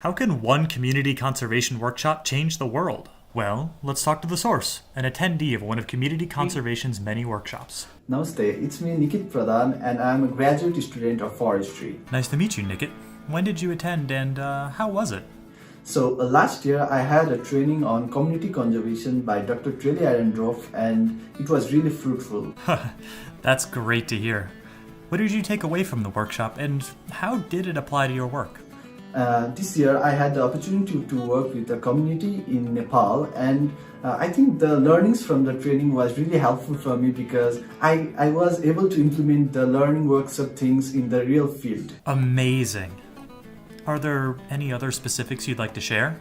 How can one community conservation workshop change the world? Well, let's talk to the source, an attendee of one of community conservation's many workshops. Namaste, it's me Nikit Pradhan and I'm a graduate student of forestry. Nice to meet you, Nikit. When did you attend and how was it? So last year I had a training on community conservation by Dr. Treli Arendorf and it was really fruitful. That's great to hear. What did you take away from the workshop and how did it apply to your work? This year I had the opportunity to work with a community in Nepal and I think the learnings from the training was really helpful for me because I was able to implement the learning workshop things in the real field. Amazing. Are there any other specifics you'd like to share?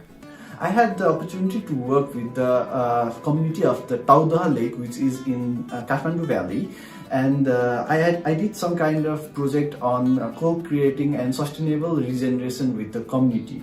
I had the opportunity to work with the community of the Taudaha Lake, which is in Kathmandu Valley, and I did some kind of project on co-creating and sustainable regeneration with the community.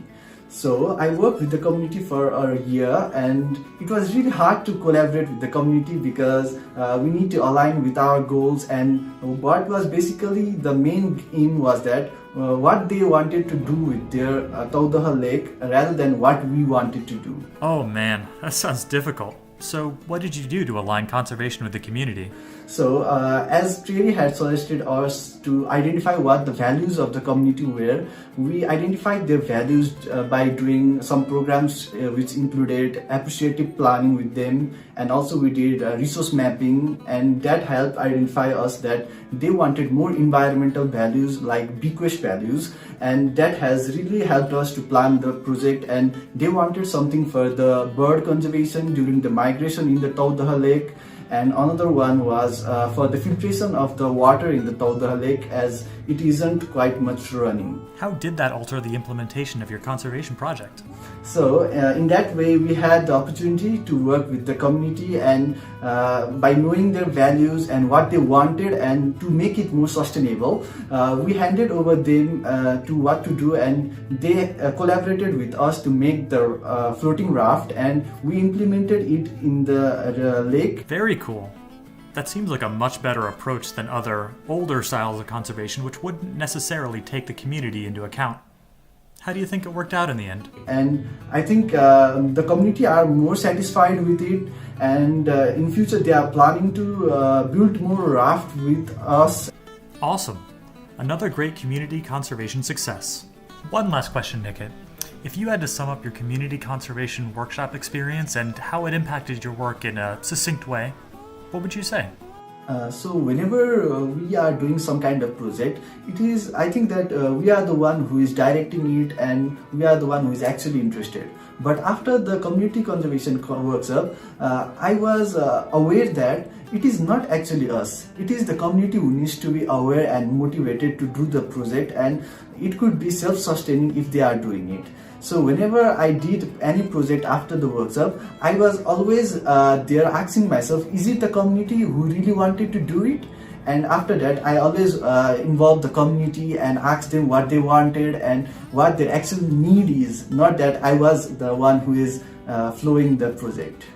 So I worked with the community for a year and it was really hard to collaborate with the community because we need to align with our goals, and what was basically the main aim was that what they wanted to do with their Taudaha Lake rather than what we wanted to do. Oh man, that sounds difficult. So what did you do to align conservation with the community? So as Treli had suggested us to identify what the values of the community were, we identified their values by doing some programs which included appreciative planning with them, and also we did resource mapping, and that helped identify us that they wanted more environmental values like bequest values, and that has really helped us to plan the project. And they wanted something for the bird conservation during the migration in the Taudaha Lake, and another one was for the filtration of the water in the Taudaha Lake as it isn't quite much running. How did that alter the implementation of your conservation project? So in that way we had the opportunity to work with the community, and by knowing their values and what they wanted and to make it more sustainable, we handed over them to what to do, and they collaborated with us to make the floating raft, and we implemented it in the lake. Very cool. That seems like a much better approach than other, older styles of conservation which wouldn't necessarily take the community into account. How do you think it worked out in the end? And I think the community are more satisfied with it, and in future they are planning to build more raft with us. Awesome. Another great community conservation success. One last question, Nikit. If you had to sum up your community conservation workshop experience and how it impacted your work in a succinct way, what would you say? So whenever we are doing some kind of project, I think that we are the one who is directing it and we are the one who is actually interested. But after the community conservation workshop, I was aware that it is not actually us. It is the community who needs to be aware and motivated to do the project, and it could be self-sustaining if they are doing it. So whenever I did any project after the workshop, I was always there asking myself, is it the community who really wanted to do it? And after that, I always involve the community and ask them what they wanted and what their actual need is, not that I was the one who is flowing the project.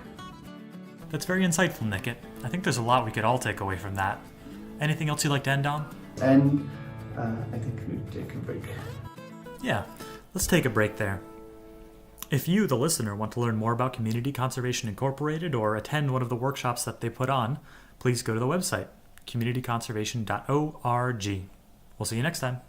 That's very insightful, Nikit. I think there's a lot we could all take away from that. Anything else you'd like to end on? And I think we'll take a break. Yeah, let's take a break there. If you, the listener, want to learn more about Community Conservation Incorporated or attend one of the workshops that they put on, please go to the website, communityconservation.org. We'll see you next time.